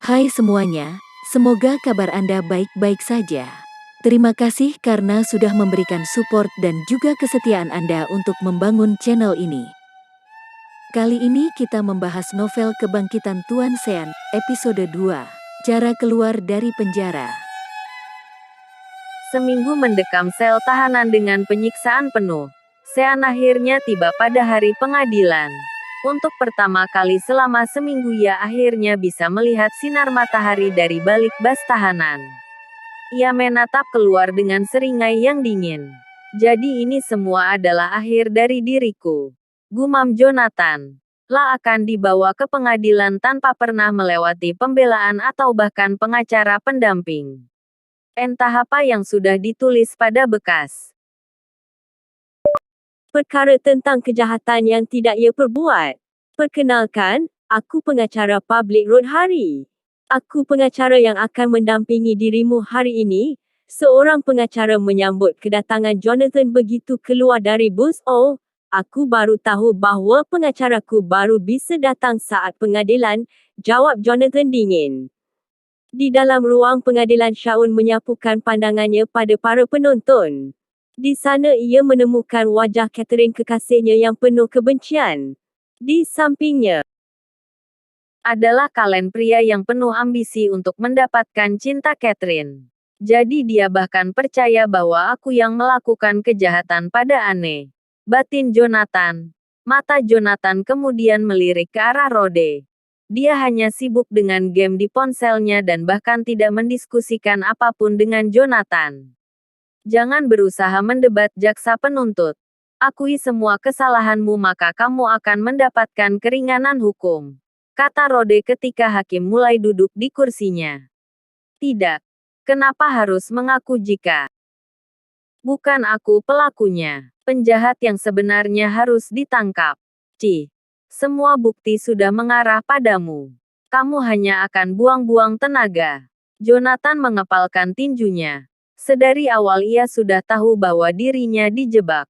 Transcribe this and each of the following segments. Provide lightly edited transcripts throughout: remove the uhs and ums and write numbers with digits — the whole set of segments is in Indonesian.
Hai semuanya, semoga kabar Anda baik-baik saja. Terima kasih karena sudah memberikan support dan juga kesetiaan Anda untuk membangun channel ini. Kali ini kita membahas novel Kebangkitan Tuan Sean, episode 2, Cara Keluar dari Penjara. Seminggu mendekam sel tahanan dengan penyiksaan penuh, Sean akhirnya tiba pada hari pengadilan. Untuk pertama kali selama seminggu ia akhirnya bisa melihat sinar matahari dari balik bas tahanan. Ia menatap keluar dengan seringai yang dingin. Jadi ini semua adalah akhir dari diriku, gumam Jonathan. La akan dibawa ke pengadilan tanpa pernah melewati pembelaan atau bahkan pengacara pendamping. Entah apa yang sudah ditulis pada bekas perkara tentang kejahatan yang tidak ia perbuat. Perkenalkan, aku pengacara publik Rod Hari. Aku pengacara yang akan mendampingi dirimu hari ini. Seorang pengacara menyambut kedatangan Jonathan begitu keluar dari bus. Oh, aku baru tahu bahawa pengacaraku baru bisa datang saat pengadilan, jawab Jonathan dingin. Di dalam ruang pengadilan Shaun menyapukan pandangannya pada para penonton. Di sana ia menemukan wajah Catherine kekasihnya yang penuh kebencian. Di sampingnya adalah Kalen, pria yang penuh ambisi untuk mendapatkan cinta Catherine. Jadi dia bahkan percaya bahwa aku yang melakukan kejahatan pada Anne. Batin Jonathan. Mata Jonathan kemudian melirik ke arah Rode. Dia hanya sibuk dengan game di ponselnya dan bahkan tidak mendiskusikan apapun dengan Jonathan. Jangan berusaha mendebat, jaksa penuntut. Akui semua kesalahanmu maka kamu akan mendapatkan keringanan hukum, kata Rode ketika hakim mulai duduk di kursinya. Tidak. Kenapa harus mengaku jika bukan aku pelakunya? Penjahat yang sebenarnya harus ditangkap. Semua bukti sudah mengarah padamu. Kamu hanya akan buang-buang tenaga. Jonathan mengepalkan tinjunya. Sedari awal ia sudah tahu bahwa dirinya dijebak.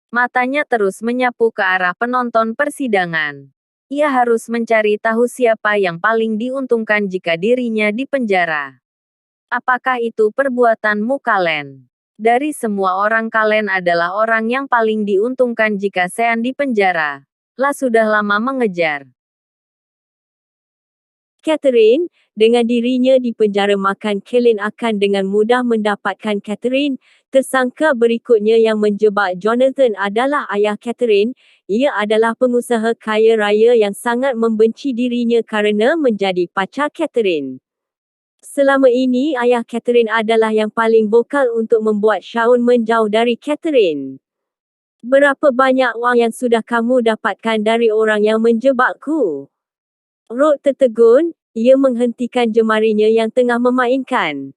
Matanya terus menyapu ke arah penonton persidangan. Ia harus mencari tahu siapa yang paling diuntungkan jika dirinya dipenjara. Apakah itu perbuatanmu, Kalen? Dari semua orang, Kalen adalah orang yang paling diuntungkan jika Sean dipenjara. La sudah lama mengejar Catherine, dengan dirinya di penjara maka Kalen akan dengan mudah mendapatkan Catherine. Tersangka berikutnya yang menjebak Jonathan adalah ayah Catherine. Ia adalah pengusaha kaya raya yang sangat membenci dirinya karena menjadi pacar Catherine. Selama ini ayah Catherine adalah yang paling vokal untuk membuat Shaun menjauh dari Catherine. Berapa banyak wang yang sudah kamu dapatkan dari orang yang menjebakku? Rod tertegun, ia menghentikan jemarinya yang tengah memainkan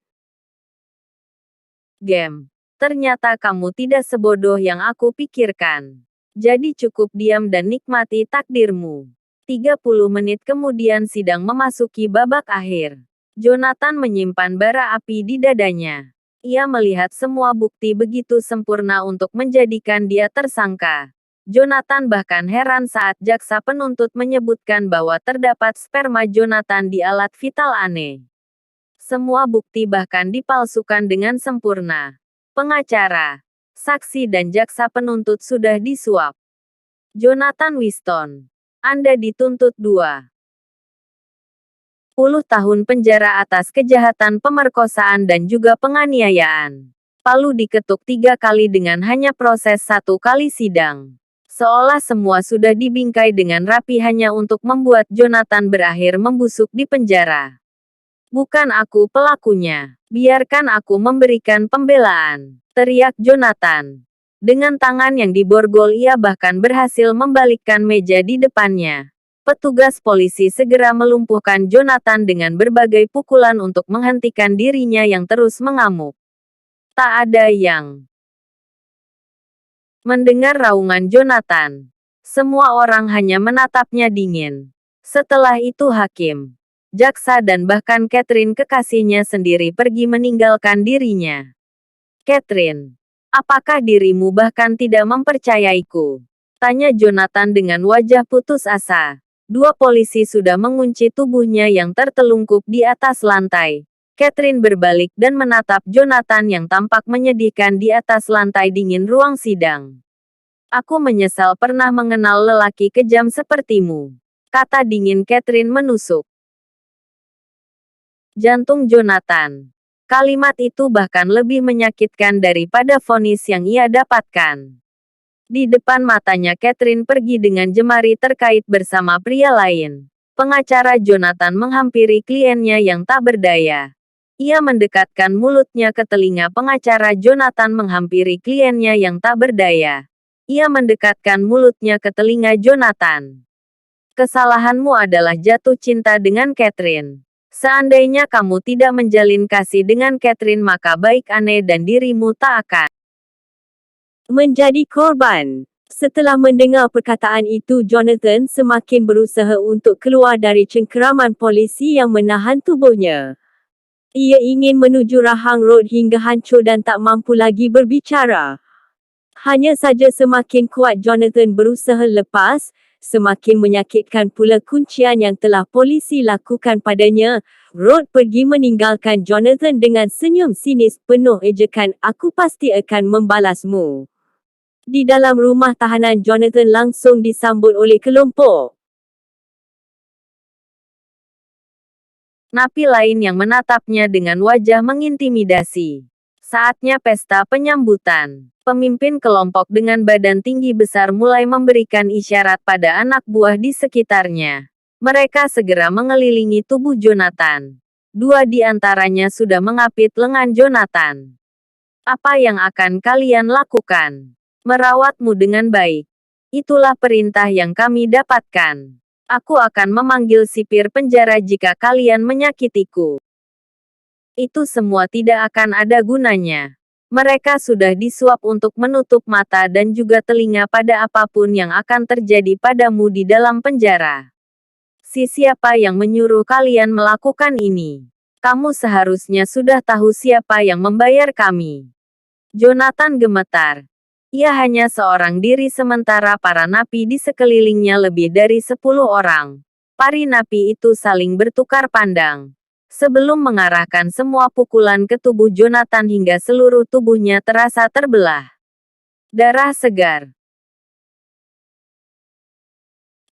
game. Ternyata kamu tidak sebodoh yang aku pikirkan. Jadi cukup diam dan nikmati takdirmu. 30 menit kemudian sidang memasuki babak akhir. Jonathan menyimpan bara api di dadanya. Ia melihat semua bukti begitu sempurna untuk menjadikan dia tersangka. Jonathan bahkan heran saat jaksa penuntut menyebutkan bahwa terdapat sperma Jonathan di alat vital Anne. Semua bukti bahkan dipalsukan dengan sempurna. Pengacara, saksi dan jaksa penuntut sudah disuap. Jonathan Winston, Anda dituntut 20 tahun penjara atas kejahatan pemerkosaan dan juga penganiayaan. Palu diketuk 3 kali dengan hanya proses 1 kali sidang. Seolah semua sudah dibingkai dengan rapi hanya untuk membuat Jonathan berakhir membusuk di penjara. Bukan aku pelakunya. Biarkan aku memberikan pembelaan, teriak Jonathan. Dengan tangan yang diborgol ia bahkan berhasil membalikkan meja di depannya. Petugas polisi segera melumpuhkan Jonathan dengan berbagai pukulan untuk menghentikan dirinya yang terus mengamuk. Tak ada yang mendengar raungan Jonathan. Semua orang hanya menatapnya dingin. Setelah itu hakim, jaksa dan bahkan Catherine kekasihnya sendiri pergi meninggalkan dirinya. Catherine, apakah dirimu bahkan tidak mempercayaiku? Tanya Jonathan dengan wajah putus asa. Dua polisi sudah mengunci tubuhnya yang tertelungkup di atas lantai. Catherine berbalik dan menatap Jonathan yang tampak menyedihkan di atas lantai dingin ruang sidang. Aku menyesal pernah mengenal lelaki kejam sepertimu, kata dingin Catherine menusuk jantung Jonathan. Kalimat itu bahkan lebih menyakitkan daripada vonis yang ia dapatkan. Di depan matanya Catherine pergi dengan jemari terkait bersama pria lain. Pengacara Jonathan menghampiri kliennya yang tak berdaya. Ia mendekatkan mulutnya ke telinga pengacara Jonathan menghampiri kliennya yang tak berdaya. Ia mendekatkan mulutnya ke telinga Jonathan. Kesalahanmu adalah jatuh cinta dengan Catherine. Seandainya kamu tidak menjalin kasih dengan Catherine maka baik Anne dan dirimu tak akan menjadi korban. Setelah mendengar perkataan itu, Jonathan semakin berusaha untuk keluar dari cengkeraman polisi yang menahan tubuhnya. Ia ingin menuju rahang road hingga hancur dan tak mampu lagi berbicara. Hanya saja semakin kuat Jonathan berusaha lepas, semakin menyakitkan pula kuncian yang telah polisi lakukan padanya. Rod pergi meninggalkan Jonathan dengan senyum sinis penuh ejekan, "Aku pasti akan membalasmu." Di dalam rumah tahanan, Jonathan langsung disambut oleh kelompok napi lain yang menatapnya dengan wajah mengintimidasi. Saatnya pesta penyambutan. Pemimpin kelompok dengan badan tinggi besar mulai memberikan isyarat pada anak buah di sekitarnya. Mereka segera mengelilingi tubuh Jonathan. Dua di antaranya sudah mengapit lengan Jonathan. "Apa yang akan kalian lakukan?" "Merawatmu dengan baik. Itulah perintah yang kami dapatkan. Aku akan memanggil sipir penjara jika kalian menyakitiku." Itu semua tidak akan ada gunanya. Mereka sudah disuap untuk menutup mata dan juga telinga pada apapun yang akan terjadi padamu di dalam penjara. Siapa yang menyuruh kalian melakukan ini? Kamu seharusnya sudah tahu siapa yang membayar kami. Jonathan gemetar. Ia hanya seorang diri sementara para napi di sekelilingnya lebih dari 10 orang. Pari napi itu saling bertukar pandang. Sebelum mengarahkan semua pukulan ke tubuh Jonathan hingga seluruh tubuhnya terasa terbelah. Darah segar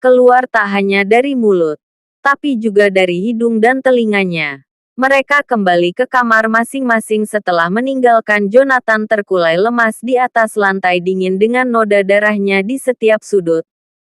keluar tak hanya dari mulut, tapi juga dari hidung dan telinganya. Mereka kembali ke kamar masing-masing setelah meninggalkan Jonathan terkulai lemas di atas lantai dingin dengan noda darahnya di setiap sudut.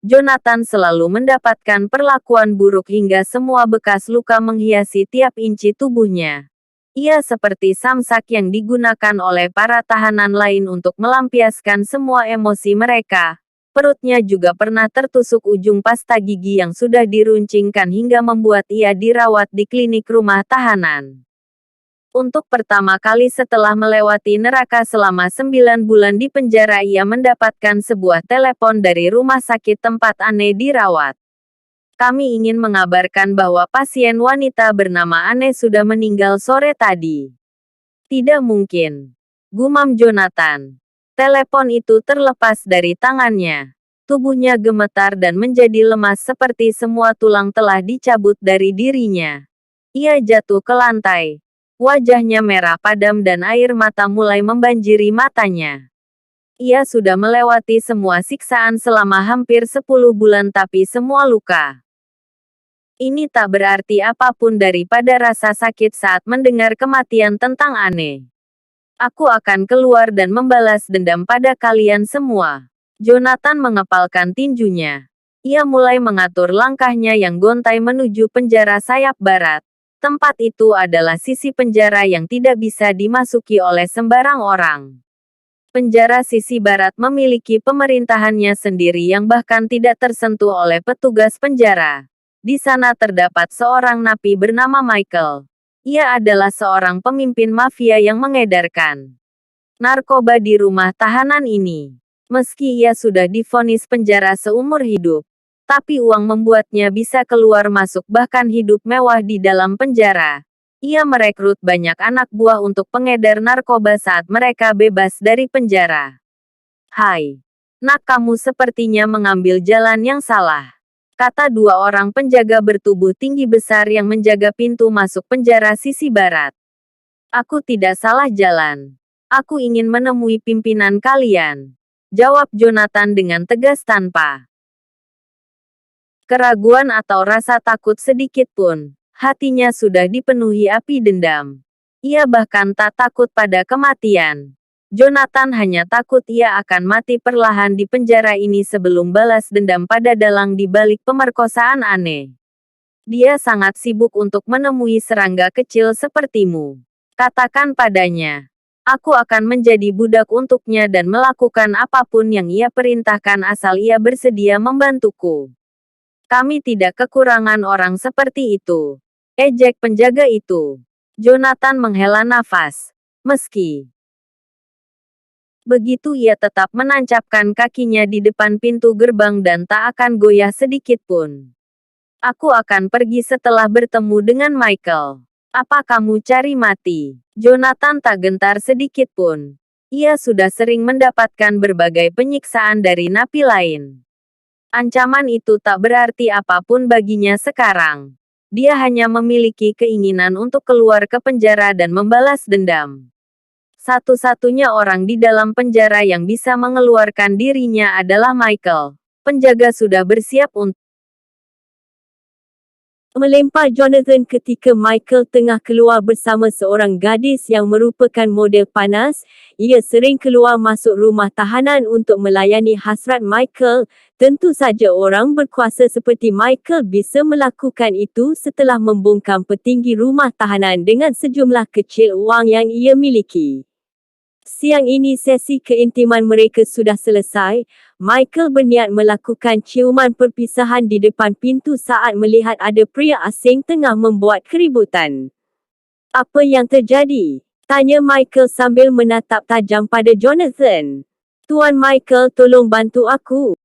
Jonathan selalu mendapatkan perlakuan buruk hingga semua bekas luka menghiasi tiap inci tubuhnya. Ia seperti samsak yang digunakan oleh para tahanan lain untuk melampiaskan semua emosi mereka. Perutnya juga pernah tertusuk ujung pasta gigi yang sudah diruncingkan hingga membuat ia dirawat di klinik rumah tahanan. Untuk pertama kali setelah melewati neraka selama 9 bulan di penjara, ia mendapatkan sebuah telepon dari rumah sakit tempat Anne dirawat. "Kami ingin mengabarkan bahwa pasien wanita bernama Anne sudah meninggal sore tadi." "Tidak mungkin," gumam Jonathan. Telepon itu terlepas dari tangannya. Tubuhnya gemetar dan menjadi lemas seperti semua tulang telah dicabut dari dirinya. Ia jatuh ke lantai. Wajahnya merah padam dan air mata mulai membanjiri matanya. Ia sudah melewati semua siksaan selama hampir 10 bulan tapi semua luka ini tak berarti apapun daripada rasa sakit saat mendengar kematian tentang Anne. "Aku akan keluar dan membalas dendam pada kalian semua." Jonathan mengepalkan tinjunya. Ia mulai mengatur langkahnya yang gontai menuju penjara sayap barat. Tempat itu adalah sisi penjara yang tidak bisa dimasuki oleh sembarang orang. Penjara sisi barat memiliki pemerintahannya sendiri yang bahkan tidak tersentuh oleh petugas penjara. Di sana terdapat seorang napi bernama Michael. Ia adalah seorang pemimpin mafia yang mengedarkan narkoba di rumah tahanan ini. Meski ia sudah divonis penjara seumur hidup, tapi uang membuatnya bisa keluar masuk bahkan hidup mewah di dalam penjara. Ia merekrut banyak anak buah untuk pengedar narkoba saat mereka bebas dari penjara. "Hai, nak, kamu sepertinya mengambil jalan yang salah," kata dua orang penjaga bertubuh tinggi besar yang menjaga pintu masuk penjara sisi barat. Aku tidak salah jalan. Aku ingin menemui pimpinan kalian, jawab Jonathan dengan tegas tanpa keraguan atau rasa takut sedikit pun. Hatinya sudah dipenuhi api dendam. Ia bahkan tak takut pada kematian. Jonathan hanya takut ia akan mati perlahan di penjara ini sebelum balas dendam pada dalang di balik pemerkosaan Anne. Dia sangat sibuk untuk menemui serangga kecil sepertimu. Katakan padanya, aku akan menjadi budak untuknya dan melakukan apapun yang ia perintahkan asal ia bersedia membantuku. Kami tidak kekurangan orang seperti itu. Ejek penjaga itu. Jonathan menghela nafas. Meski begitu ia tetap menancapkan kakinya di depan pintu gerbang dan tak akan goyah sedikit pun. Aku akan pergi setelah bertemu dengan Michael. Apa kamu cari mati? Jonathan tak gentar sedikit pun. Ia sudah sering mendapatkan berbagai penyiksaan dari napi lain. Ancaman itu tak berarti apapun baginya sekarang. Dia hanya memiliki keinginan untuk keluar ke penjara dan membalas dendam. Satu-satunya orang di dalam penjara yang bisa mengeluarkan dirinya adalah Michael. Penjaga sudah bersiap untuk melempar Jonathan ketika Michael tengah keluar bersama seorang gadis yang merupakan model panas. Ia sering keluar masuk rumah tahanan untuk melayani hasrat Michael. Tentu saja orang berkuasa seperti Michael bisa melakukan itu setelah membungkam petinggi rumah tahanan dengan sejumlah kecil wang yang ia miliki. Siang ini sesi keintiman mereka sudah selesai. Michael berniat melakukan ciuman perpisahan di depan pintu saat melihat ada pria asing tengah membuat keributan. Apa yang terjadi? Tanya Michael sambil menatap tajam pada Jonathan. Tuan Michael, tolong bantu aku.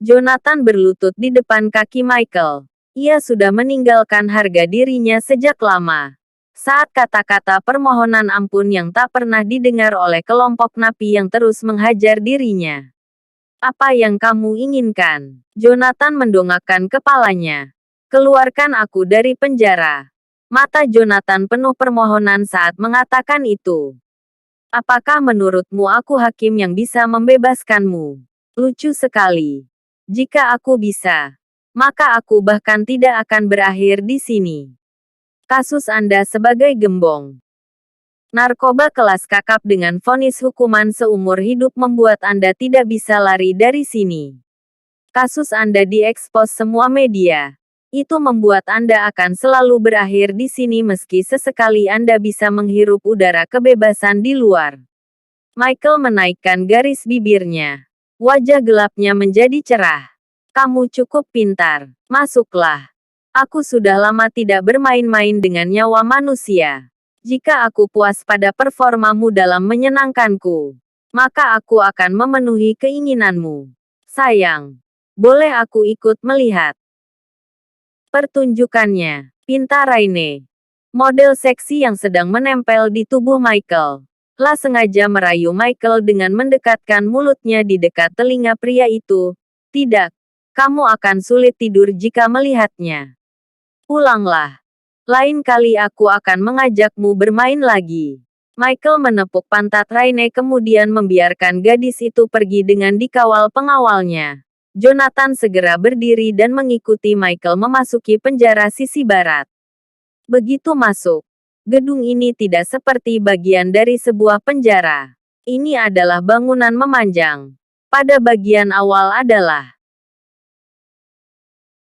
Jonathan berlutut di depan kaki Michael. Ia sudah meninggalkan harga dirinya sejak lama. Saat kata-kata permohonan ampun yang tak pernah didengar oleh kelompok napi yang terus menghajar dirinya. Apa yang kamu inginkan? Jonathan mendongakkan kepalanya. Keluarkan aku dari penjara. Mata Jonathan penuh permohonan saat mengatakan itu. Apakah menurutmu aku hakim yang bisa membebaskanmu? Lucu sekali. Jika aku bisa, maka aku bahkan tidak akan berakhir di sini. Kasus Anda sebagai gembong narkoba kelas kakap dengan vonis hukuman seumur hidup membuat Anda tidak bisa lari dari sini. Kasus Anda diekspos semua media. Itu membuat Anda akan selalu berakhir di sini meski sesekali Anda bisa menghirup udara kebebasan di luar. Michael menaikkan garis bibirnya. Wajah gelapnya menjadi cerah. Kamu cukup pintar. Masuklah. Aku sudah lama tidak bermain-main dengan nyawa manusia. Jika aku puas pada performamu dalam menyenangkanku, maka aku akan memenuhi keinginanmu. Sayang, boleh aku ikut melihat pertunjukannya? Pinta Raine, model seksi yang sedang menempel di tubuh Michael, lah sengaja merayu Michael dengan mendekatkan mulutnya di dekat telinga pria itu. Tidak, kamu akan sulit tidur jika melihatnya. Pulanglah. Lain kali aku akan mengajakmu bermain lagi. Michael menepuk pantat Raine kemudian membiarkan gadis itu pergi dengan dikawal pengawalnya. Jonathan segera berdiri dan mengikuti Michael memasuki penjara sisi barat. Begitu masuk, gedung ini tidak seperti bagian dari sebuah penjara. Ini adalah bangunan memanjang. Pada bagian awal adalah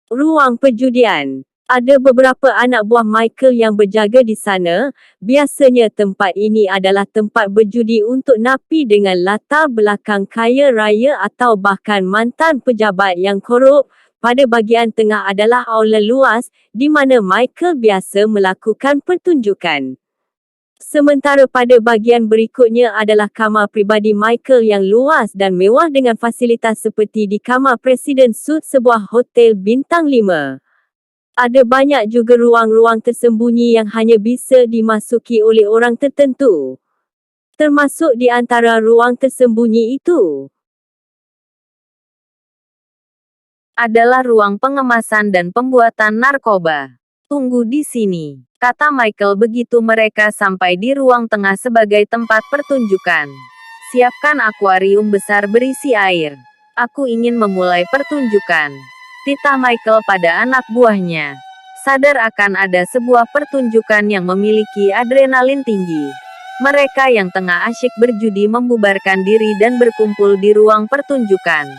ruang perjudian. Ada beberapa anak buah Michael yang berjaga di sana. Biasanya tempat ini adalah tempat berjudi untuk napi dengan latar belakang kaya raya atau bahkan mantan pejabat yang korup. Pada bahagian tengah adalah aula luas, di mana Michael biasa melakukan pertunjukan. Sementara pada bahagian berikutnya adalah kamar pribadi Michael yang luas dan mewah dengan fasilitas seperti di kamar Presiden Suite sebuah hotel bintang 5. Ada banyak juga ruang-ruang tersembunyi yang hanya bisa dimasuki oleh orang tertentu. Termasuk di antara ruang tersembunyi itu adalah ruang pengemasan dan pembuatan narkoba. Tunggu di sini, kata Michael begitu mereka sampai di ruang tengah sebagai tempat pertunjukan. Siapkan akuarium besar berisi air. Aku ingin memulai pertunjukan. Titah Michael pada anak buahnya. Sadar akan ada sebuah pertunjukan yang memiliki adrenalin tinggi. Mereka yang tengah asyik berjudi membubarkan diri dan berkumpul di ruang pertunjukan.